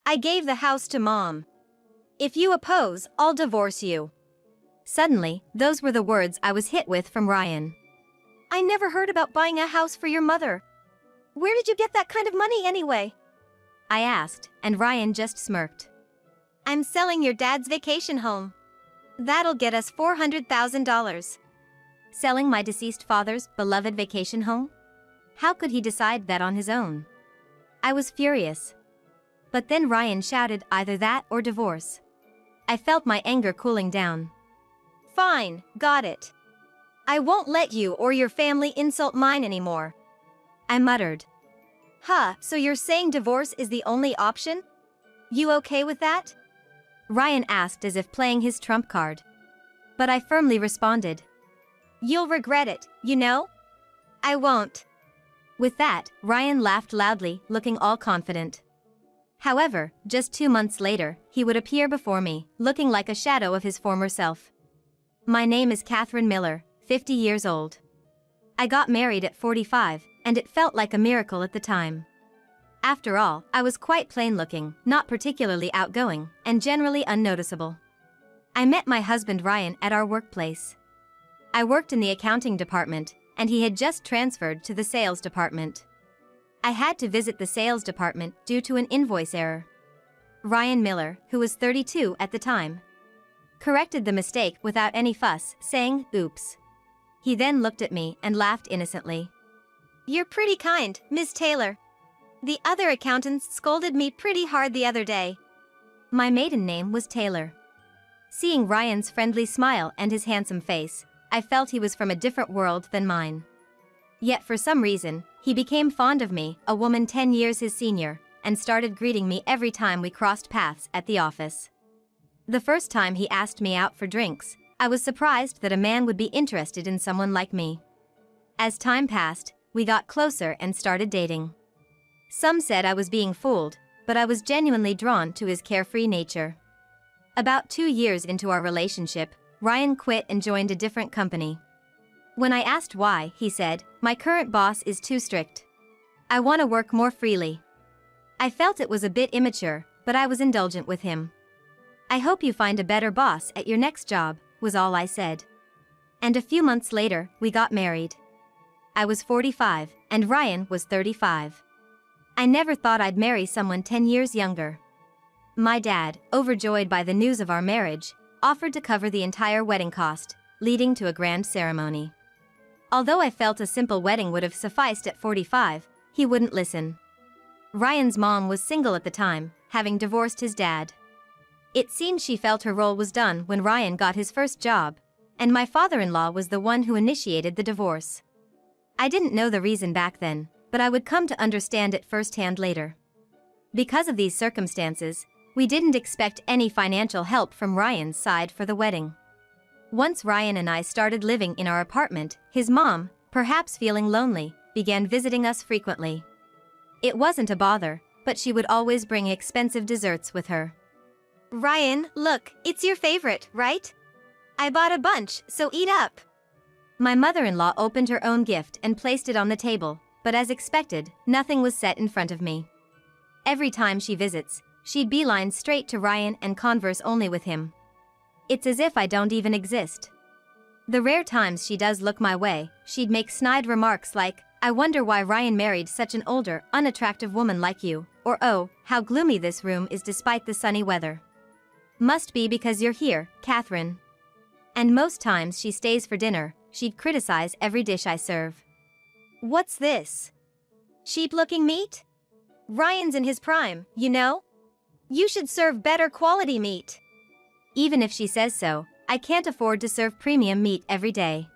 I gave the house to Mom. If you oppose, I'll divorce you. Suddenly, those were the words I was hit with from Ryan. I never heard about buying a house for your mother. Where did you get that kind of money anyway? I asked, and Ryan just smirked. I'm selling your dad's vacation home. That'll get us $400,000. Selling my deceased father's beloved vacation home? How could he decide that on his own? I was furious. But then Ryan shouted either that or divorce. I felt my anger cooling down. Fine, got it. I won't let you or your family insult mine anymore. I muttered. Huh, so you're saying divorce is the only option? You okay with that? Ryan asked as if playing his trump card. But I firmly responded. You'll regret it, you know? I won't. With that, Ryan laughed loudly, looking all confident. However, just 2 months later, he would appear before me, looking like a shadow of his former self. My name is Catherine Miller, 50 years old. I got married at 45, and it felt like a miracle at the time. After all, I was quite plain-looking, not particularly outgoing, and generally unnoticeable. I met my husband Ryan at our workplace. I worked in the accounting department, and he had just transferred to the sales department. I had to visit the sales department due to an invoice error. Ryan Miller, who was 32 at the time, corrected the mistake without any fuss, saying, "Oops." He then looked at me and laughed innocently. You're pretty kind, Miss Taylor. The other accountants scolded me pretty hard the other day. My maiden name was Taylor. Seeing Ryan's friendly smile and his handsome face, I felt he was from a different world than mine. Yet for some reason, he became fond of me, a woman 10 years his senior, and started greeting me every time we crossed paths at the office. The first time he asked me out for drinks, I was surprised that a man would be interested in someone like me. As time passed, we got closer and started dating. Some said I was being fooled, but I was genuinely drawn to his carefree nature. About 2 years into our relationship, Ryan quit and joined a different company. When I asked why, he said, "My current boss is too strict. I want to work more freely." I felt it was a bit immature, but I was indulgent with him. "I hope you find a better boss at your next job," was all I said. And a few months later, we got married. I was 45, and Ryan was 35. I never thought I'd marry someone 10 years younger. My dad, overjoyed by the news of our marriage, offered to cover the entire wedding cost, leading to a grand ceremony. Although I felt a simple wedding would have sufficed at 45, he wouldn't listen. Ryan's mom was single at the time, having divorced his dad. It seemed she felt her role was done when Ryan got his first job, and my father-in-law was the one who initiated the divorce. I didn't know the reason back then, but I would come to understand it firsthand later. Because of these circumstances, we didn't expect any financial help from Ryan's side for the wedding. Once Ryan and I started living in our apartment, his mom, perhaps feeling lonely, began visiting us frequently. It wasn't a bother, but she would always bring expensive desserts with her. Ryan, look, it's your favorite, right? I bought a bunch, so eat up. My mother-in-law opened her own gift and placed it on the table, but as expected, nothing was set in front of me. Every time she visits, she'd beeline straight to Ryan and converse only with him. It's as if I don't even exist. The rare times she does look my way, she'd make snide remarks like, "I wonder why Ryan married such an older, unattractive woman like you," or "Oh, how gloomy this room is despite the sunny weather. Must be because you're here, Catherine." And most times she stays for dinner, she'd criticize every dish I serve. What's this? Cheap-looking meat? Ryan's in his prime, you know? You should serve better quality meat. Even if she says so, I can't afford to serve premium meat every day.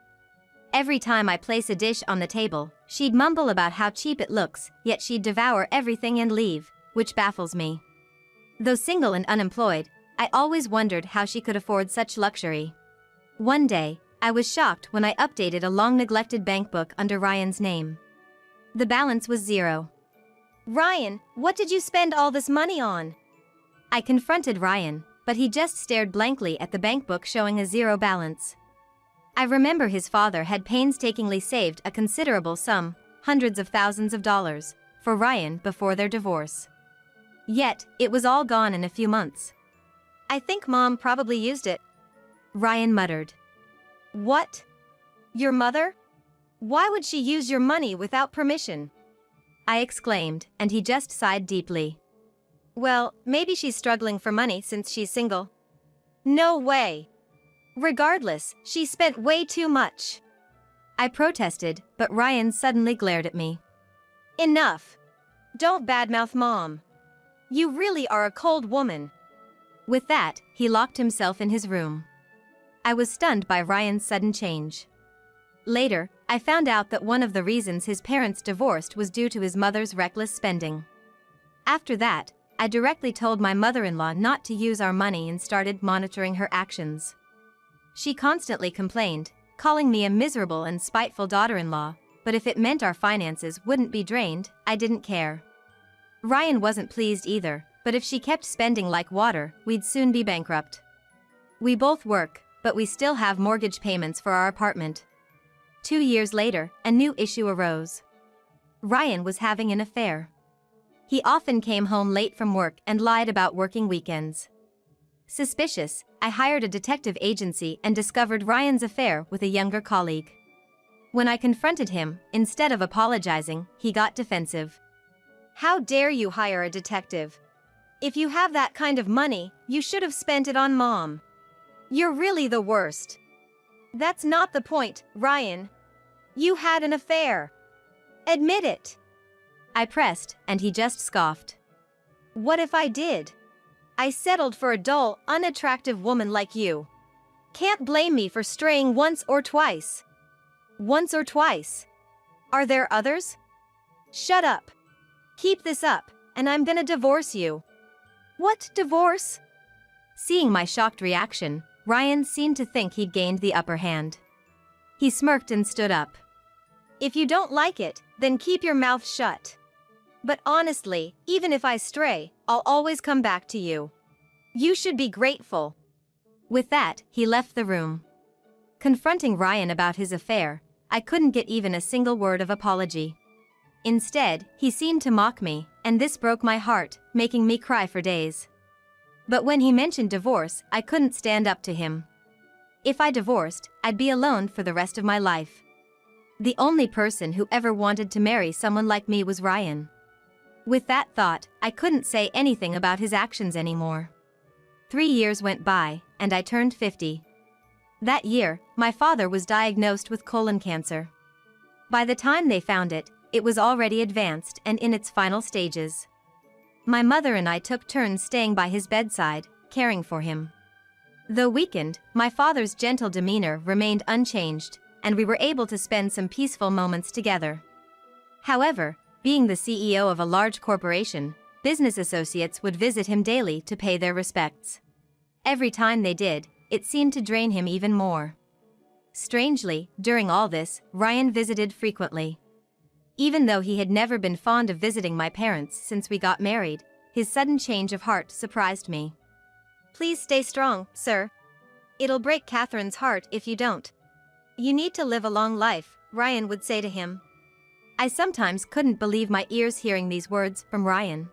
Every time I place a dish on the table, she'd mumble about how cheap it looks, yet she'd devour everything and leave, which baffles me. Though single and unemployed, I always wondered how she could afford such luxury. One day, I was shocked when I updated a long-neglected bank book under Ryan's name. The balance was 0. Ryan, what did you spend all this money on? I confronted Ryan, but he just stared blankly at the bank book showing a 0 balance. I remember his father had painstakingly saved a considerable sum, hundreds of thousands of dollars, for Ryan before their divorce. Yet, it was all gone in a few months. I think Mom probably used it, Ryan muttered. What? Your mother? Why would she use your money without permission? I exclaimed, and he just sighed deeply. Well, maybe she's struggling for money since she's single. No way. Regardless, she spent way too much. I protested, but Ryan suddenly glared at me. Enough. Don't badmouth Mom. You really are a cold woman. With that, he locked himself in his room. I was stunned by Ryan's sudden change. Later, I found out that one of the reasons his parents divorced was due to his mother's reckless spending. After that, I directly told my mother-in-law not to use our money and started monitoring her actions. She constantly complained, calling me a miserable and spiteful daughter-in-law, but if it meant our finances wouldn't be drained, I didn't care. Ryan wasn't pleased either, but if she kept spending like water, we'd soon be bankrupt. We both work, but we still have mortgage payments for our apartment. 2 years later, a new issue arose. Ryan was having an affair. He often came home late from work and lied about working weekends. Suspicious, I hired a detective agency and discovered Ryan's affair with a younger colleague. When I confronted him, instead of apologizing, he got defensive. How dare you hire a detective? If you have that kind of money, you should have spent it on Mom. You're really the worst. That's not the point, Ryan. You had an affair. Admit it. I pressed, and he just scoffed. What if I did? I settled for a dull, unattractive woman like you. Can't blame me for straying once or twice. Once or twice. Are there others? Shut up. Keep this up, and I'm gonna divorce you. What divorce? Seeing my shocked reaction, Ryan seemed to think he'd gained the upper hand. He smirked and stood up. If you don't like it, then keep your mouth shut. But honestly, even if I stray, I'll always come back to you. You should be grateful. With that, he left the room. Confronting Ryan about his affair, I couldn't get even a single word of apology. Instead, he seemed to mock me, and this broke my heart, making me cry for days. But when he mentioned divorce, I couldn't stand up to him. If I divorced, I'd be alone for the rest of my life. The only person who ever wanted to marry someone like me was Ryan. With that thought, I couldn't say anything about his actions anymore. 3 years went by, and I turned 50. That year, my father was diagnosed with colon cancer. By the time they found it, it was already advanced and in its final stages. My mother and I took turns staying by his bedside, caring for him. Though weakened, my father's gentle demeanor remained unchanged, and we were able to spend some peaceful moments together. However, being the CEO of a large corporation, business associates would visit him daily to pay their respects. Every time they did, it seemed to drain him even more. Strangely, during all this, Ryan visited frequently. Even though he had never been fond of visiting my parents since we got married, his sudden change of heart surprised me. Please stay strong, sir. It'll break Catherine's heart if you don't. You need to live a long life, Ryan would say to him. I sometimes couldn't believe my ears hearing these words from Ryan.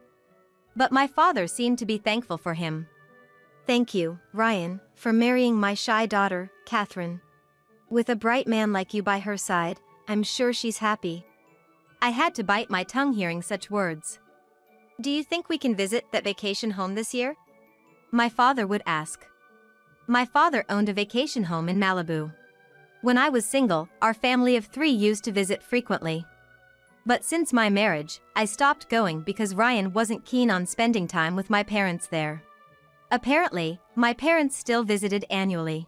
But my father seemed to be thankful for him. Thank you, Ryan, for marrying my shy daughter, Catherine. With a bright man like you by her side, I'm sure she's happy. I had to bite my tongue hearing such words. Do you think we can visit that vacation home this year? My father would ask. My father owned a vacation home in Malibu. When I was single, our family of 3 used to visit frequently. But since my marriage, I stopped going because Ryan wasn't keen on spending time with my parents there. Apparently, my parents still visited annually.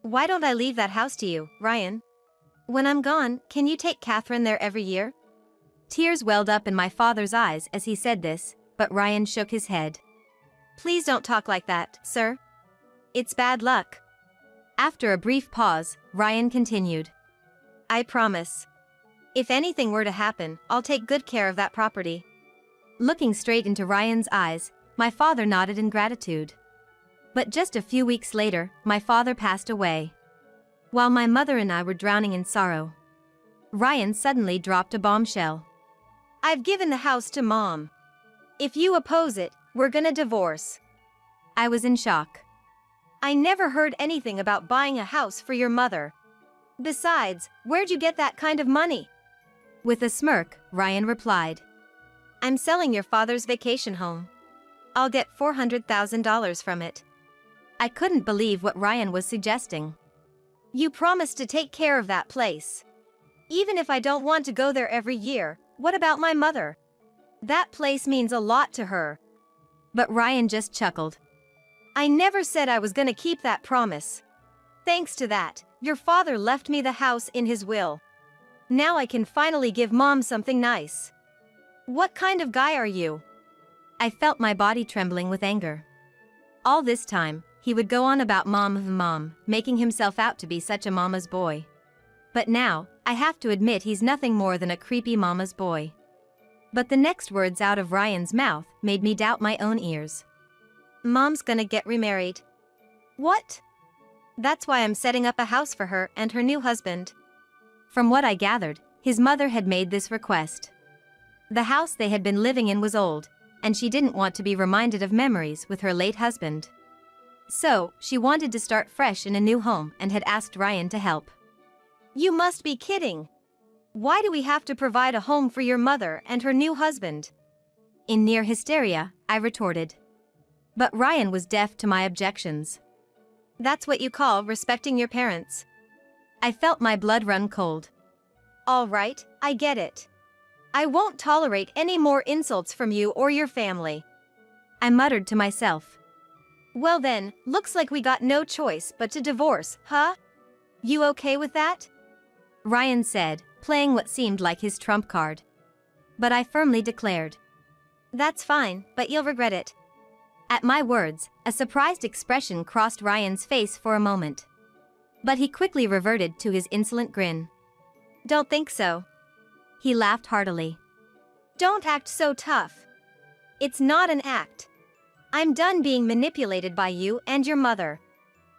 Why don't I leave that house to you, Ryan? When I'm gone, can you take Catherine there every year? Tears welled up in my father's eyes as he said this, but Ryan shook his head. Please don't talk like that, sir. It's bad luck. After a brief pause, Ryan continued. I promise. If anything were to happen, I'll take good care of that property. Looking straight into Ryan's eyes, my father nodded in gratitude. But just a few weeks later, my father passed away. While my mother and I were drowning in sorrow, Ryan suddenly dropped a bombshell. I've given the house to Mom. If you oppose it, we're gonna divorce. I was in shock. I never heard anything about buying a house for your mother. Besides, where'd you get that kind of money? With a smirk, Ryan replied. I'm selling your father's vacation home. I'll get $400,000 from it. I couldn't believe what Ryan was suggesting. You promised to take care of that place. Even if I don't want to go there every year, what about my mother? That place means a lot to her. But Ryan just chuckled. I never said I was gonna keep that promise. Thanks to that, your father left me the house in his will. Now I can finally give Mom something nice. What kind of guy are you? I felt my body trembling with anger. All this time, he would go on about mom, making himself out to be such a mama's boy. But now, I have to admit he's nothing more than a creepy mama's boy. But the next words out of Ryan's mouth made me doubt my own ears. Mom's gonna get remarried. What? That's why I'm setting up a house for her and her new husband. From what I gathered, his mother had made this request. The house they had been living in was old, and she didn't want to be reminded of memories with her late husband. So, she wanted to start fresh in a new home and had asked Ryan to help. You must be kidding! Why do we have to provide a home for your mother and her new husband? In near hysteria, I retorted. But Ryan was deaf to my objections. That's what you call respecting your parents. I felt my blood run cold. All right, I get it. I won't tolerate any more insults from you or your family. I muttered to myself. Well then, looks like we got no choice but to divorce, huh? You okay with that? Ryan said, playing what seemed like his trump card. But I firmly declared. That's fine, but you'll regret it. At my words, a surprised expression crossed Ryan's face for a moment. But he quickly reverted to his insolent grin. Don't think so. He laughed heartily. Don't act so tough. It's not an act. I'm done being manipulated by you and your mother.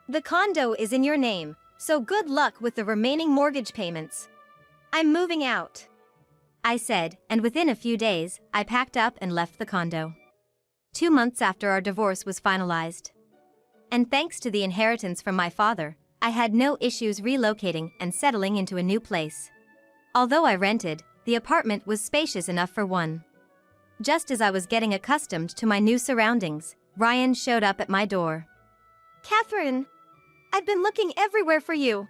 The condo is in your name, so good luck with the remaining mortgage payments. I'm moving out. I said, and within a few days, I packed up and left the condo. 2 months after our divorce was finalized. And thanks to the inheritance from my father, I had no issues relocating and settling into a new place. Although I rented, the apartment was spacious enough for one. Just as I was getting accustomed to my new surroundings, Ryan showed up at my door. Catherine! I've been looking everywhere for you.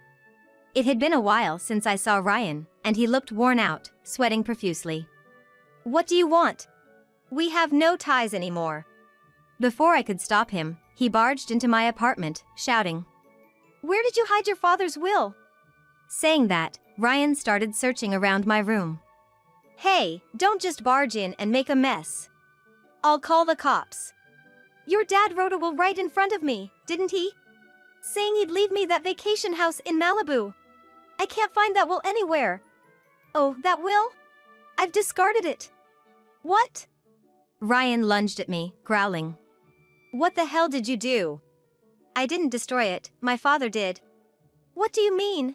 It had been a while since I saw Ryan, and he looked worn out, sweating profusely. What do you want? We have no ties anymore. Before I could stop him, he barged into my apartment, shouting. Where did you hide your father's will? Saying that, Ryan started searching around my room. Hey, don't just barge in and make a mess. I'll call the cops. Your dad wrote a will right in front of me, didn't he? Saying he'd leave me that vacation house in Malibu. I can't find that will anywhere. Oh, that will? I've discarded it. What? Ryan lunged at me, growling. What the hell did you do? I didn't destroy it, my father did. What do you mean?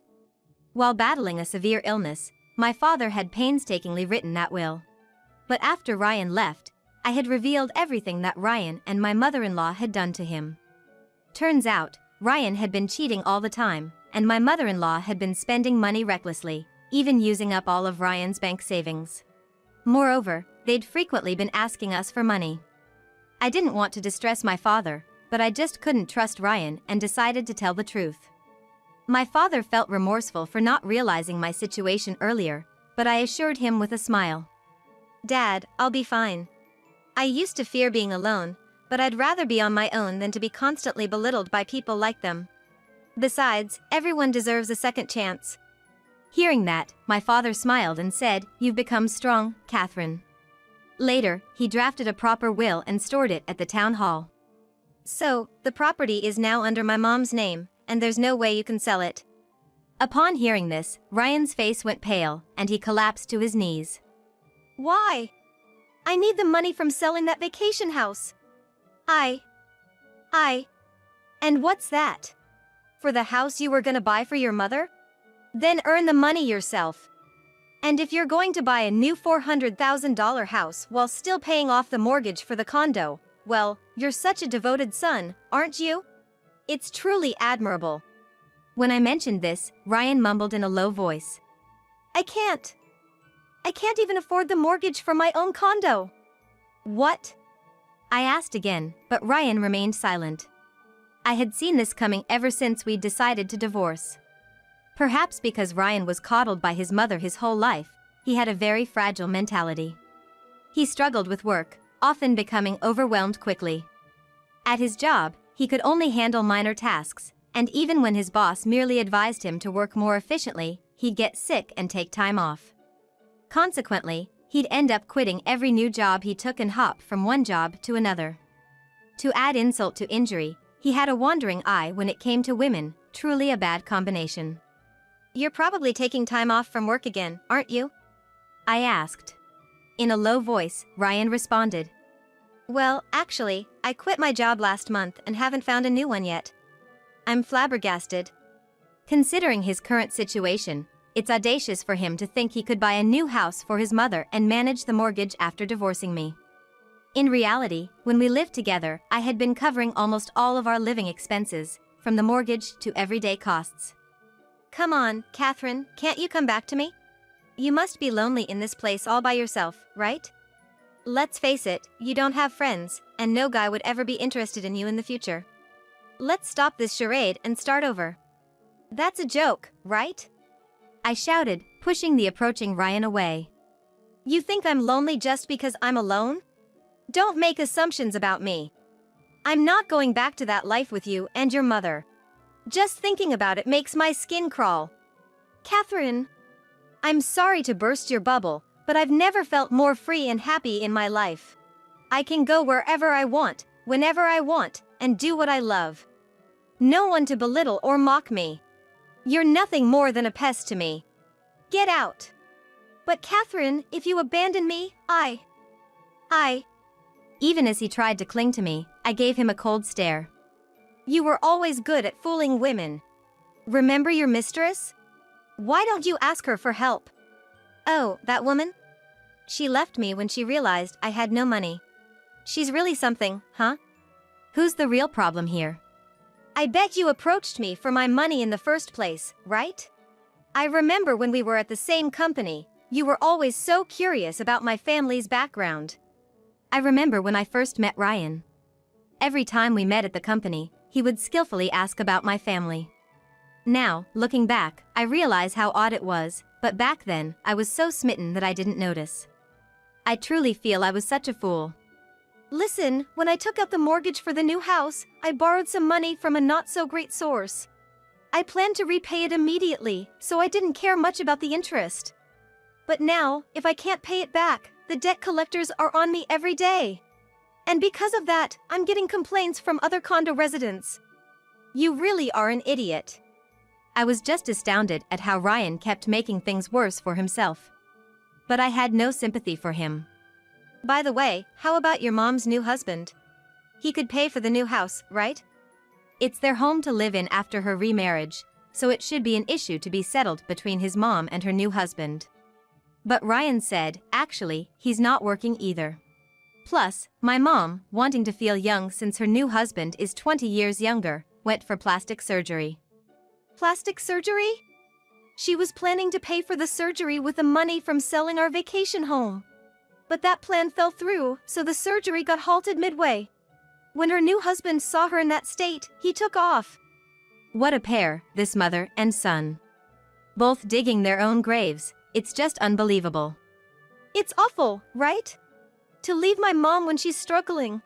While battling a severe illness, my father had painstakingly written that will. But after Ryan left, I had revealed everything that Ryan and my mother-in-law had done to him. Turns out, Ryan had been cheating all the time, and my mother-in-law had been spending money recklessly, even using up all of Ryan's bank savings. Moreover, they'd frequently been asking us for money. I didn't want to distress my father, but I just couldn't trust Ryan and decided to tell the truth. My father felt remorseful for not realizing my situation earlier, but I assured him with a smile. Dad, I'll be fine. I used to fear being alone, but I'd rather be on my own than to be constantly belittled by people like them. Besides, everyone deserves a second chance. Hearing that, my father smiled and said, You've become strong, Catherine. Later, he drafted a proper will and stored it at the town hall. So, the property is now under my mom's name, and there's no way you can sell it. Upon hearing this, Ryan's face went pale, and he collapsed to his knees. Why? I need the money from selling that vacation house. And what's that? For the house you were gonna buy for your mother? Then earn the money yourself. And if you're going to buy a new $400,000 house while still paying off the mortgage for the condo, well, you're such a devoted son, aren't you? It's truly admirable. When I mentioned this, Ryan mumbled in a low voice. I can't even afford the mortgage for my own condo. What? I asked again, but Ryan remained silent. I had seen this coming ever since we'd decided to divorce. Perhaps because Ryan was coddled by his mother his whole life, he had a very fragile mentality. He struggled with work, often becoming overwhelmed quickly. At his job, he could only handle minor tasks, and even when his boss merely advised him to work more efficiently, he'd get sick and take time off. Consequently, he'd end up quitting every new job he took and hop from one job to another. To add insult to injury, he had a wandering eye when it came to women, truly a bad combination. You're probably taking time off from work again, aren't you? I asked. In a low voice, Ryan responded. Well, actually, I quit my job last month and haven't found a new one yet. I'm flabbergasted. Considering his current situation, it's audacious for him to think he could buy a new house for his mother and manage the mortgage after divorcing me. In reality, when we lived together, I had been covering almost all of our living expenses, from the mortgage to everyday costs. Come on, Catherine, can't you come back to me? You must be lonely in this place all by yourself, right? Let's face it, you don't have friends, and no guy would ever be interested in you in the future. Let's stop this charade and start over. That's a joke, right? I shouted, pushing the approaching Ryan away. You think I'm lonely just because I'm alone? Don't make assumptions about me. I'm not going back to that life with you and your mother. Just thinking about it makes my skin crawl. Catherine, I'm sorry to burst your bubble, but I've never felt more free and happy in my life. I can go wherever I want, whenever I want, and do what I love. No one to belittle or mock me. You're nothing more than a pest to me. Get out. But Catherine, if you abandon me, Even as he tried to cling to me, I gave him a cold stare. You were always good at fooling women. Remember your mistress? Why don't you ask her for help? Oh, that woman? She left me when she realized I had no money. She's really something, huh? Who's the real problem here? I bet you approached me for my money in the first place, right? I remember when we were at the same company, you were always so curious about my family's background. I remember when I first met Ryan. Every time we met at the company, he would skillfully ask about my family. Now, looking back, I realize how odd it was, but back then, I was so smitten that I didn't notice. I truly feel I was such a fool. Listen, when I took out the mortgage for the new house, I borrowed some money from a not-so-great source. I planned to repay it immediately, so I didn't care much about the interest. But now, if I can't pay it back, the debt collectors are on me every day. And because of that, I'm getting complaints from other condo residents. You really are an idiot. I was just astounded at how Ryan kept making things worse for himself. But I had no sympathy for him. By the way, how about your mom's new husband? He could pay for the new house, right? It's their home to live in after her remarriage, so it should be an issue to be settled between his mom and her new husband. But Ryan said, actually, he's not working either. Plus, my mom, wanting to feel young since her new husband is 20 years younger, went for plastic surgery. Plastic surgery? She was planning to pay for the surgery with the money from selling our vacation home. But that plan fell through, so the surgery got halted midway. When her new husband saw her in that state, he took off. What a pair, this mother and son. Both digging their own graves, it's just unbelievable. It's awful, right? To leave my mom when she's struggling.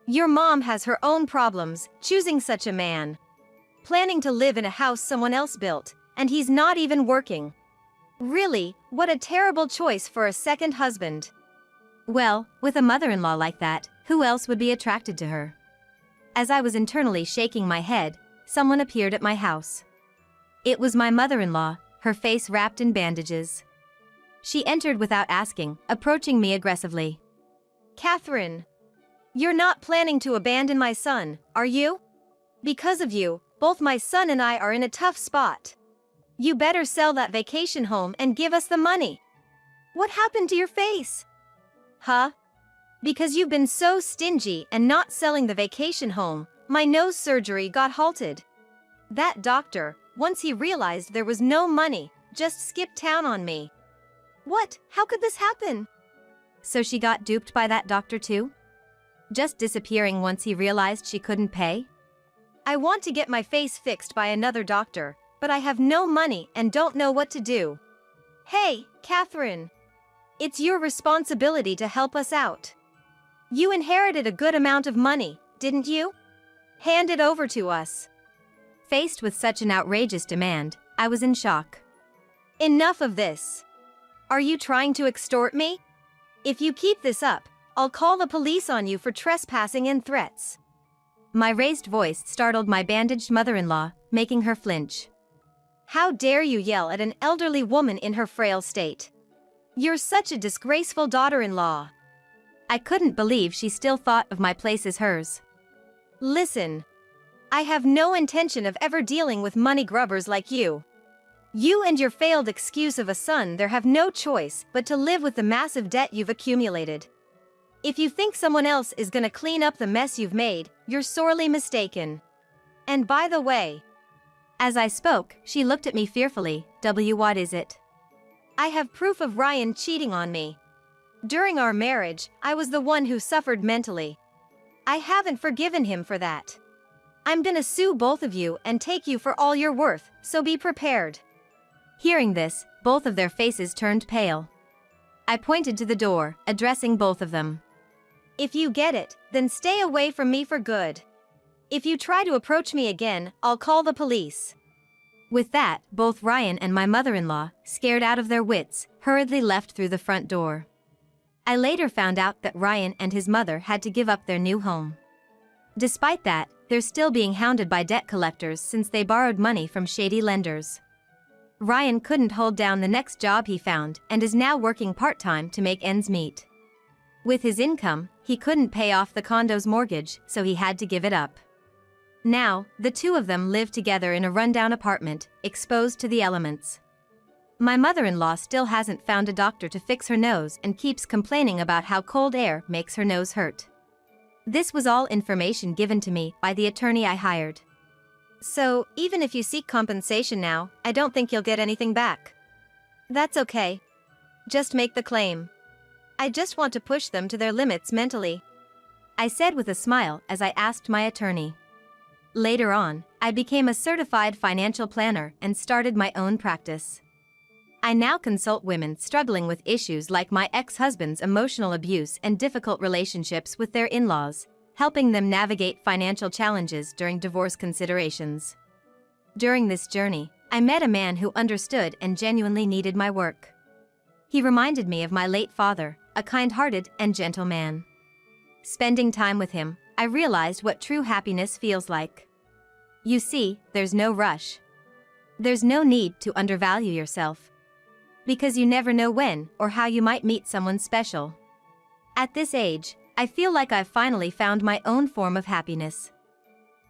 Your mom has her own problems, choosing such a man. Planning to live in a house someone else built, and he's not even working. Really, what a terrible choice for a second husband. Well, with a mother-in-law like that, who else would be attracted to her? As I was internally shaking my head, someone appeared at my house. It was my mother-in-law, her face wrapped in bandages. She entered without asking, approaching me aggressively. Catherine, you're not planning to abandon my son, are you? Because of you, both my son and I are in a tough spot. You better sell that vacation home and give us the money. What happened to your face? Huh? Because you've been so stingy and not selling the vacation home, my nose surgery got halted. That doctor, once he realized there was no money, just skipped town on me. What? How could this happen? So she got duped by that doctor too? Just disappearing once he realized she couldn't pay? I want to get my face fixed by another doctor, but I have no money and don't know what to do. Hey, Catherine. It's your responsibility to help us out. You inherited a good amount of money, didn't you? Hand it over to us. Faced with such an outrageous demand, I was in shock. Enough of this. Are you trying to extort me? If you keep this up, I'll call the police on you for trespassing and threats. My raised voice startled my bandaged mother-in-law, making her flinch. How dare you yell at an elderly woman in her frail state? You're such a disgraceful daughter-in-law. I couldn't believe she still thought of my place as hers. Listen. I have no intention of ever dealing with money grubbers like you. You and your failed excuse of a son there have no choice but to live with the massive debt you've accumulated. If you think someone else is gonna clean up the mess you've made, you're sorely mistaken. And by the way, as I spoke, she looked at me fearfully. What is it? I have proof of Ryan cheating on me. During our marriage, I was the one who suffered mentally. I haven't forgiven him for that. I'm gonna sue both of you and take you for all you're worth, so be prepared. Hearing this, both of their faces turned pale. I pointed to the door, addressing both of them. If you get it, then stay away from me for good. If you try to approach me again, I'll call the police. With that, both Ryan and my mother-in-law, scared out of their wits, hurriedly left through the front door. I later found out that Ryan and his mother had to give up their new home. Despite that, they're still being hounded by debt collectors since they borrowed money from shady lenders. Ryan couldn't hold down the next job he found and is now working part-time to make ends meet. With his income, he couldn't pay off the condo's mortgage, so he had to give it up. Now, the two of them live together in a rundown apartment, exposed to the elements. My mother-in-law still hasn't found a doctor to fix her nose and keeps complaining about how cold air makes her nose hurt. This was all information given to me by the attorney I hired. So, even if you seek compensation now, I don't think you'll get anything back. That's okay. Just make the claim. I just want to push them to their limits mentally. I said with a smile as I asked my attorney. Later on, I became a certified financial planner and started my own practice. I now consult women struggling with issues like my ex-husband's emotional abuse and difficult relationships with their in-laws, helping them navigate financial challenges during divorce considerations. During this journey, I met a man who understood and genuinely needed my work. He reminded me of my late father, a kind-hearted and gentle man. Spending time with him, I realized what true happiness feels like. You see, there's no rush. There's no need to undervalue yourself. Because you never know when or how you might meet someone special. At this age, I feel like I've finally found my own form of happiness.